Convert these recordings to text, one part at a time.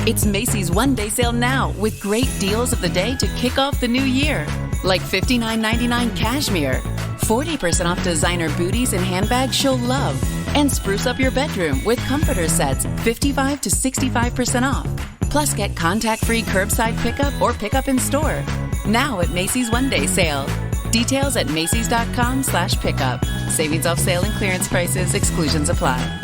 It's Macy's one-day sale now with great deals of the day to kick off the new year. Like $59.99 cashmere, 40% off designer booties and handbags show love. And spruce up your bedroom with comforter sets, 55 to 65% off. Plus, get contact-free curbside pickup or pickup in store. Now at Macy's one-day sale. Details at Macys.com/pickup. Savings off sale and clearance prices. Exclusions apply.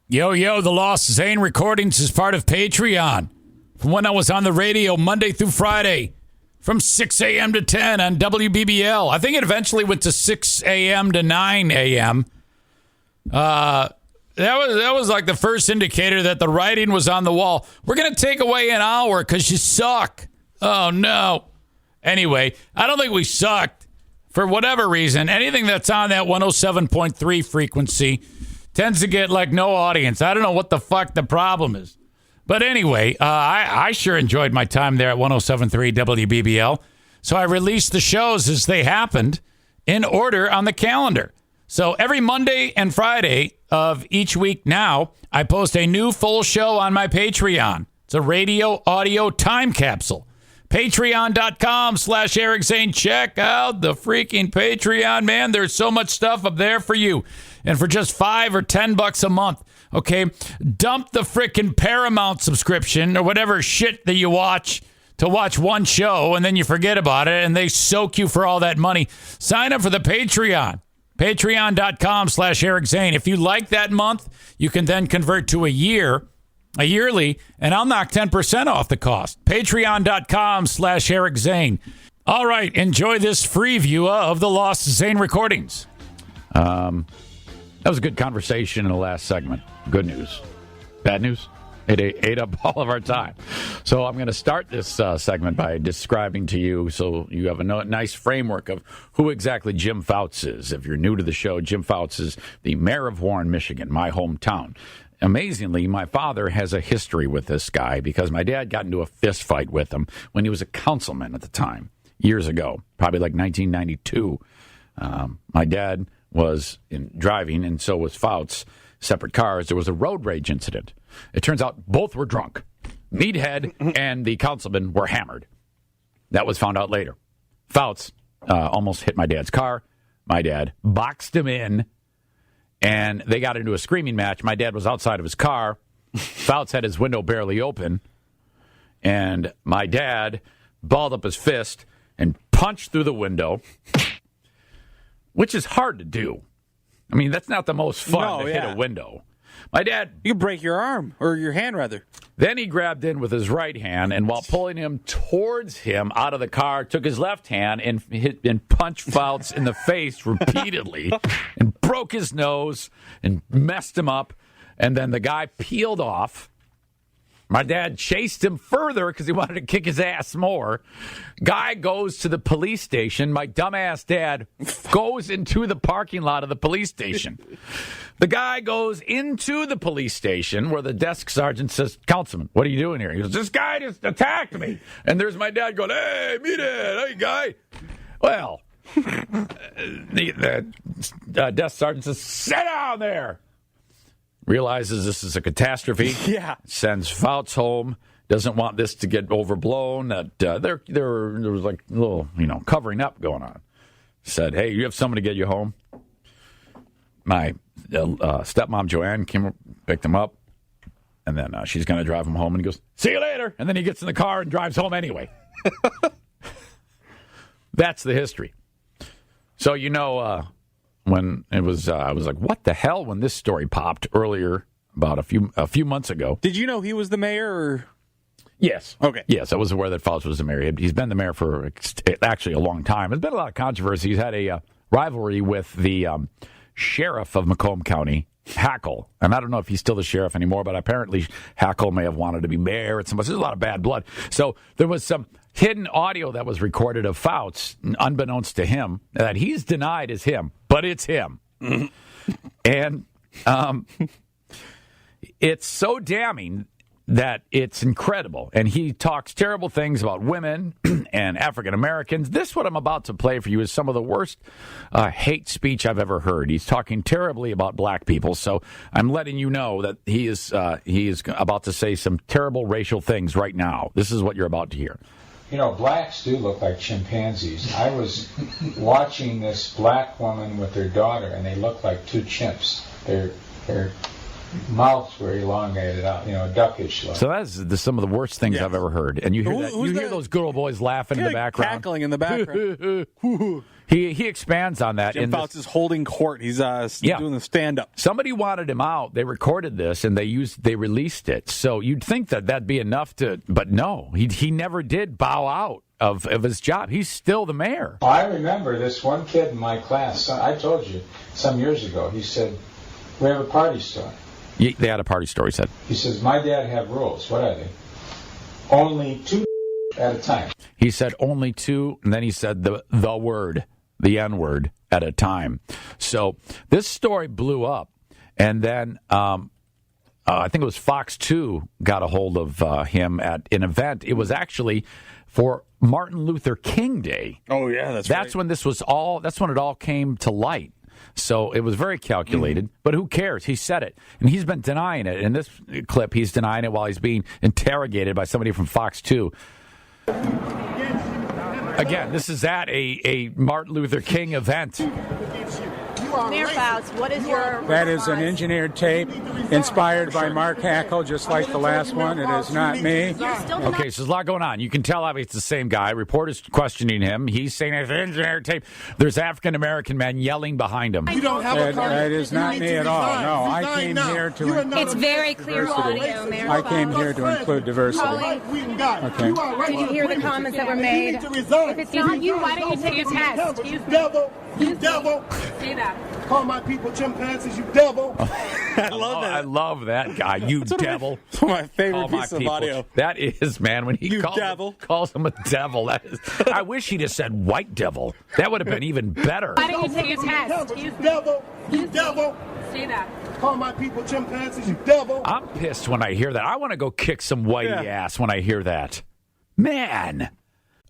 Yo, the Lost Zane recordings is part of Patreon. From when I was on the radio Monday through Friday from 6 a.m. to 10 on WBBL. I think it eventually went to 6 a.m. to 9 a.m. That was like the first indicator that the writing was on the wall. We're going to take away an hour because you suck. Oh, no. Anyway, I don't think we sucked. For whatever reason, anything that's on that 107.3 frequency tends to get like no audience. I don't know what the fuck the problem is. But anyway, I sure enjoyed my time there at 107.3 WBBL. So I released the shows as they happened in order on the calendar. So every Monday and Friday of each week now, I post a new full show on my Patreon. It's a radio audio time capsule. Patreon.com/Eric Zane. Check out the freaking Patreon, man. There's so much stuff up there for you. And for just $5 or $10 a month, okay, dump the freaking Paramount subscription or whatever shit that you watch to watch one show, and then you forget about it, and they soak you for all that money. Sign up for the Patreon. Patreon.com/Eric Zane. If you like that month, you can then convert to a yearly, and I'll knock 10% off the cost. Patreon.com/Eric Zane. All right, enjoy this free view of the Lost Zane recordings. That was a good conversation in the last segment. Good news. Bad news? It ate up all of our time. So I'm going to start this segment by describing to you so you have a nice framework of who exactly Jim Fouts is. If you're new to the show, Jim Fouts is the mayor of Warren, Michigan, my hometown. Amazingly, my father has a history with this guy because my dad got into a fist fight with him when he was a councilman at the time, years ago, probably like 1992. My dad was driving, and so was Fouts, separate cars. There was a road rage incident. It turns out both were drunk. Meathead and the councilman were hammered. That was found out later. Fouts almost hit my dad's car. My dad boxed him in, and they got into a screaming match. My dad was outside of his car. Fouts had his window barely open, and my dad balled up his fist and punched through the window, which is hard to do. I mean, that's not the most fun to hit a window. My dad... You break your arm, or your hand, rather. Then he grabbed in with his right hand, and while pulling him towards him out of the car, took his left hand and punched Fouts in the face repeatedly and broke his nose and messed him up. And then the guy peeled off. My dad chased him further because he wanted to kick his ass more. Guy goes to the police station. My dumbass dad goes into the parking lot of the police station. The guy goes into the police station where the desk sergeant says, "Councilman, what are you doing here?" He goes, "This guy just attacked me." And there's my dad going, "Hey, meet it. Hey, guy." Well, the desk sergeant says, "Sit down there." Realizes this is a catastrophe. Yeah. Sends Fouts home. Doesn't want this to get overblown. That there was like a little, covering up going on. Said, "Hey, you have someone to get you home." My stepmom Joanne picked him up, and then she's going to drive him home. And he goes, "See you later." And then he gets in the car and drives home anyway. That's the history. So when it was, I was like, "What the hell?" When this story popped earlier, about a few months ago. Did you know he was the mayor? Or? Yes. Okay. Yes, I was aware that Fouts was the mayor. He's been the mayor for actually a long time. There's been a lot of controversy. He's had a rivalry with the sheriff of Macomb County, Hackle. And I don't know if he's still the sheriff anymore, but apparently Hackle may have wanted to be mayor at some point. There's a lot of bad blood. So there was some hidden audio that was recorded of Fouts, unbeknownst to him, that he's denied is him, but it's him. And it's so damning that it's incredible. And he talks terrible things about women and African Americans. This, what I'm about to play for you, is some of the worst hate speech I've ever heard. He's talking terribly about black people. So I'm letting you know that he is about to say some terrible racial things right now. This is what you're about to hear. You know, blacks do look like chimpanzees. I was watching this black woman with her daughter, and they look like two chimps. Their mouths were elongated out, duckish look. So that's some of the worst things I've ever heard. And you hear that? You hear those girl boys laughing in the background, cackling in the background. He expands on that. Jim Fouts is holding court. He's doing the stand-up. Somebody wanted him out. They recorded this and they released it. So you'd think that'd be enough but no, he never did bow out of his job. He's still the mayor. I remember this one kid in my class. I told you some years ago. He said, "We have a party store." They had a party store. He said. He says, "My dad have rules. What are they? Only 2 at a time." He said only 2, and then he said the word. The N-word at a time. So this story blew up, and then I think it was Fox 2 got a hold of him at an event. It was actually for Martin Luther King Day. Oh, yeah, that's right. That's when it all came to light. So it was very calculated, but who cares? He said it, and he's been denying it. In this clip, he's denying it while he's being interrogated by somebody from Fox 2. Again, this is at a Martin Luther King event. Mayor Fouts, what is your That is an engineered tape inspired by Mark Hackle, just like the last one. It is not me. Okay, so there's a lot going on. You can tell obviously it's the same guy. Reporters questioning him. He's saying it's an engineered tape. There's African-American men yelling behind him. You don't have a car. That is not me at all. No, I came here to It's very clear audio, Mayor I came here to include diversity. Okay. Did you hear the comments that were made? If it's not you, why don't you take a test? You devil. You devil. Say that. Call my people chimpanzees, you devil. I love that. I love that guy, you devil. It's one of my favorite Call my pieces of people. audio. That is, man, when he calls him a devil. That is. I wish he'd have said white devil. That would have been even better. Why don't you take a test? You devil. You devil. Say that. Call my people chimpanzees, you devil. I'm pissed when I hear that. I want to go kick some whitey ass when I hear that. Man.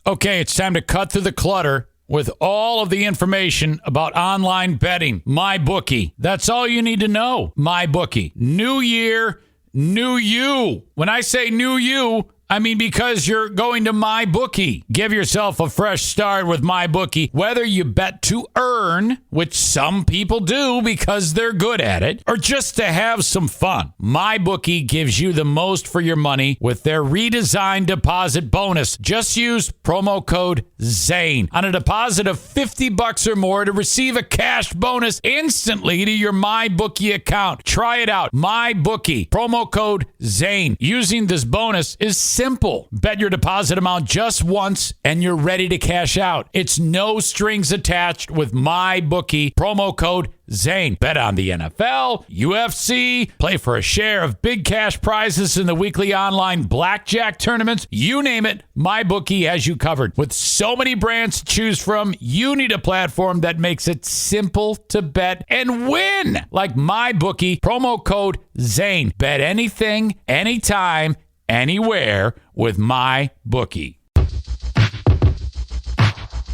Okay, it's time to cut through the clutter with all of the information about online betting. MyBookie. That's all you need to know. MyBookie. New year, new you. When I say new you, I mean because you're going to MyBookie. Give yourself a fresh start with MyBookie. Whether you bet to earn, which some people do because they're good at it, or just to have some fun, MyBookie gives you the most for your money with their redesigned deposit bonus. Just use promo code ZANE on a deposit of $50 or more to receive a cash bonus instantly to your MyBookie account. Try it out. MyBookie. Promo code ZANE. Using this bonus is simple. Bet your deposit amount just once and you're ready to cash out. It's no strings attached with MyBookie. Promo code ZANE. Bet on the NFL, UFC, play for a share of big cash prizes in the weekly online blackjack tournaments. You name it, MyBookie has you covered. With so many brands to choose from, you need a platform that makes it simple to bet and win. Like MyBookie. Promo code ZANE. Bet anything, anytime, anywhere with MyBookie.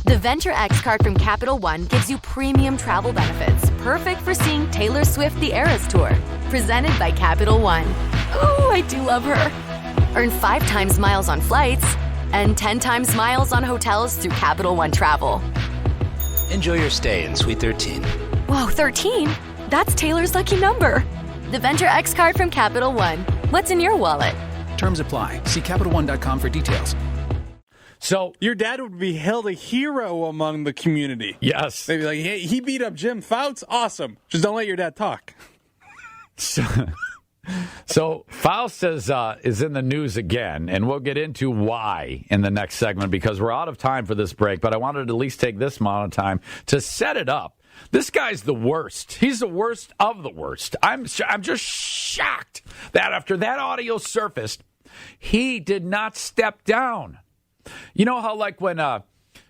The Venture X card from Capital One gives you premium travel benefits, perfect for seeing Taylor Swift the Eras Tour. Presented by Capital One. Ooh, I do love her. Earn 5 times miles on flights and 10 times miles on hotels through Capital One Travel. Enjoy your stay in Suite 13. Whoa, 13? That's Taylor's lucky number. The Venture X card from Capital One. What's in your wallet? Terms apply. See CapitalOne.com for details. So your dad would be hailed a hero among the community. Yes. They'd be like, hey, he beat up Jim Fouts. Awesome. Just don't let your dad talk. So Fouts is in the news again, and we'll get into why in the next segment because we're out of time for this break, but I wanted to at least take this amount of time to set it up. This guy's the worst. He's the worst of the worst. I'm just shocked that after that audio surfaced, he did not step down. You know how like when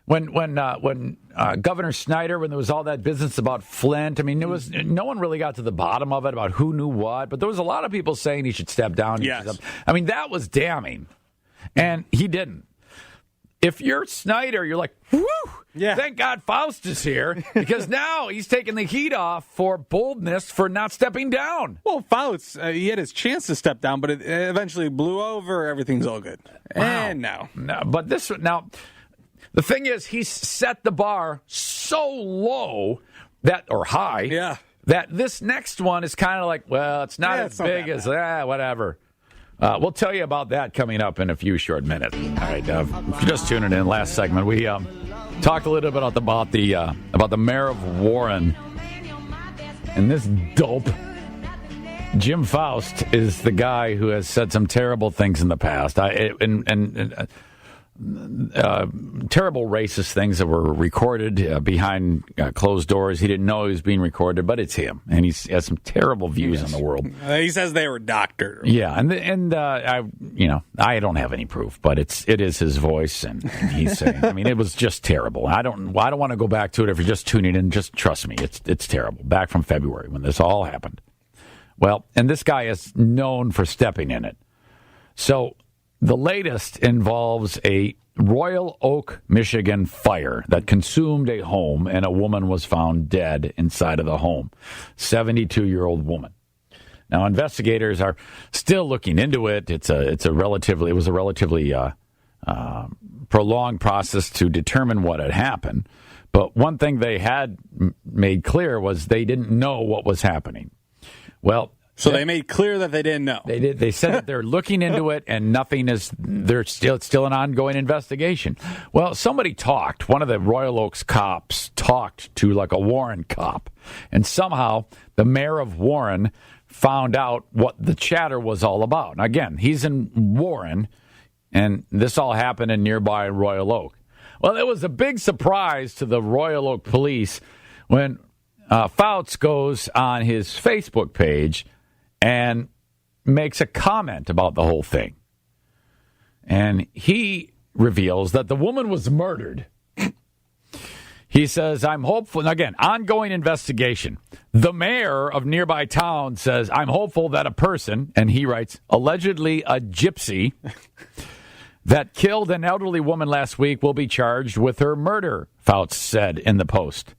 When Governor Snyder, when there was all that business about Flint, I mean, no one really got to the bottom of it about who knew what, but there was a lot of people saying he should step down. Yes. I mean, that was damning, and he didn't. If you're Snyder, you're like, whoo, thank God Fouts is here, because now he's taking the heat off for boldness for not stepping down. Well, Fouts, he had his chance to step down, but it eventually blew over. Everything's all good. Wow. And now. No, but the thing is, he's set the bar so low or high that this next one is kind of like, well, it's not as big as whatever. We'll tell you about that coming up in a few short minutes. All right, if you're just tuning in, last segment, we talked a little bit about the mayor of Warren, and this dope. Jim Fouts is the guy who has said some terrible things in the past, terrible racist things that were recorded behind closed doors. He didn't know he was being recorded, but it's him, and he has some terrible views on the world. He says they were doctored. Yeah, and I don't have any proof, but it is his voice, and he's saying. I mean, it was just terrible. I don't want to go back to it. If you're just tuning in, just trust me, it's terrible. Back from February when this all happened. Well, and this guy is known for stepping in it. So the latest involves a Royal Oak, Michigan fire that consumed a home, and a woman was found dead inside of the home. 72-year-old woman. Now, investigators are still looking into it. It was a relatively prolonged process to determine what had happened. But one thing they had made clear was they didn't know what was happening. Well, so they made clear that they didn't know. They did. They said that they're looking into it, and nothing is. It's still an ongoing investigation. Well, somebody talked. One of the Royal Oaks cops talked to like a Warren cop, and somehow the mayor of Warren found out what the chatter was all about. Now, again, he's in Warren, and this all happened in nearby Royal Oak. Well, it was a big surprise to the Royal Oak police when Fouts goes on his Facebook page and makes a comment about the whole thing. And he reveals that the woman was murdered. He says, I'm hopeful, again, ongoing investigation. The mayor of nearby town says, I'm hopeful that a person, and he writes, allegedly a gypsy, that killed an elderly woman last week will be charged with her murder, Fouts said in the post.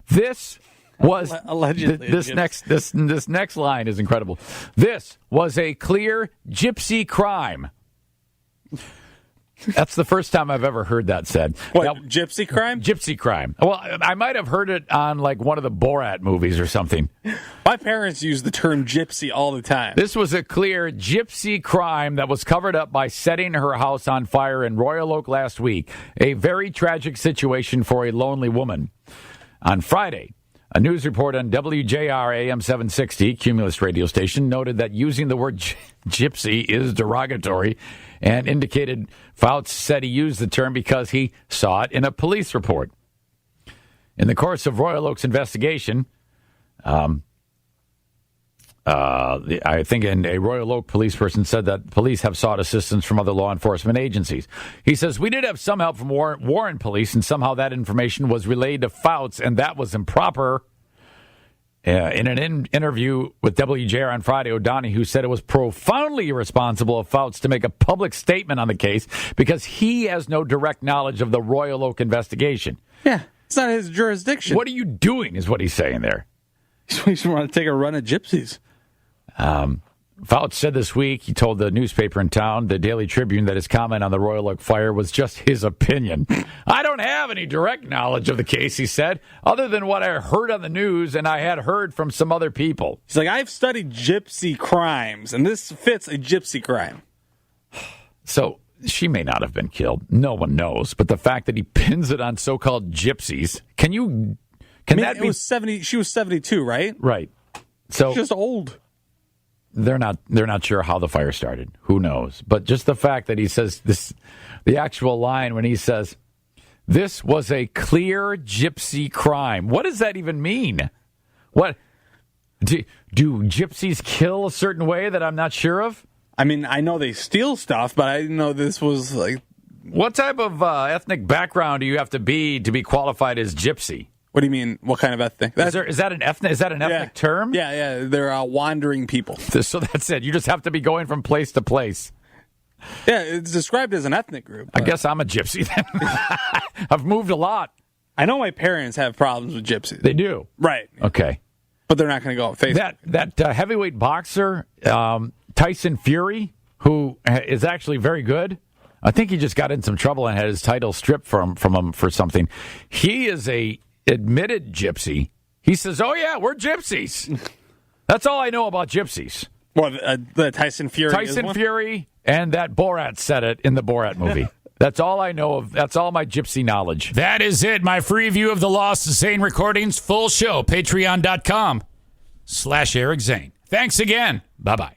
This was allegedly this next line is incredible. This was a clear gypsy crime. That's the first time I've ever heard that said. What, now, gypsy crime? Gypsy crime. Well, I might have heard it on like one of the Borat movies or something. My parents use the term gypsy all the time. This was a clear gypsy crime that was covered up by setting her house on fire in Royal Oak last week. A very tragic situation for a lonely woman. On Friday, a news report on WJR AM 760, Cumulus radio station, noted that using the word gypsy is derogatory and indicated Fouts said he used the term because he saw it in a police report. In the course of Royal Oak's investigation, I think a Royal Oak police person said that police have sought assistance from other law enforcement agencies. He says, we did have some help from Warren police, and somehow that information was relayed to Fouts, and that was improper. In an interview with WJR on Friday, O'Donohue said it was profoundly irresponsible of Fouts to make a public statement on the case because he has no direct knowledge of the Royal Oak investigation. Yeah, it's not his jurisdiction. What are you doing is what he's saying there. He just want to take a run at gypsies. Fouts said this week, he told the newspaper in town, the Daily Tribune, that his comment on the Royal Oak fire was just his opinion. I don't have any direct knowledge of the case, he said, other than what I heard on the news and I had heard from some other people. He's like, I've studied gypsy crimes, and this fits a gypsy crime. So she may not have been killed. No one knows. But the fact that he pins it on so-called gypsies, that be... was 70, she was 72, right? Right. So she's just old. They're not sure how the fire started. Who knows? But just the fact that he says this, the actual line when he says, this was a clear gypsy crime. What does that even mean? What do gypsies kill a certain way that I'm not sure of? I mean, I know they steal stuff, but I didn't know this was like What type of ethnic background do you have to be qualified as gypsy? What do you mean? What kind of ethnic? Is that an ethnic term? Yeah. They're wandering people. So that's it. You just have to be going from place to place. Yeah, it's described as an ethnic group. I guess I'm a gypsy then. I've moved a lot. I know my parents have problems with gypsies. They do? Right. Okay. But they're not going to go on Facebook. That heavyweight boxer, Tyson Fury, who is actually very good. I think he just got in some trouble and had his title stripped from him for something. He is a admitted gypsy. He says, "Oh yeah, we're gypsies." That's all I know about gypsies. What, the Tyson Fury? Tyson Fury and that Borat said it in the Borat movie. That's all I know of. That's all my gypsy knowledge. That is it. My free view of the Lost Zane recordings, full show, patreon.com/Eric Zane. Thanks again. Bye-bye.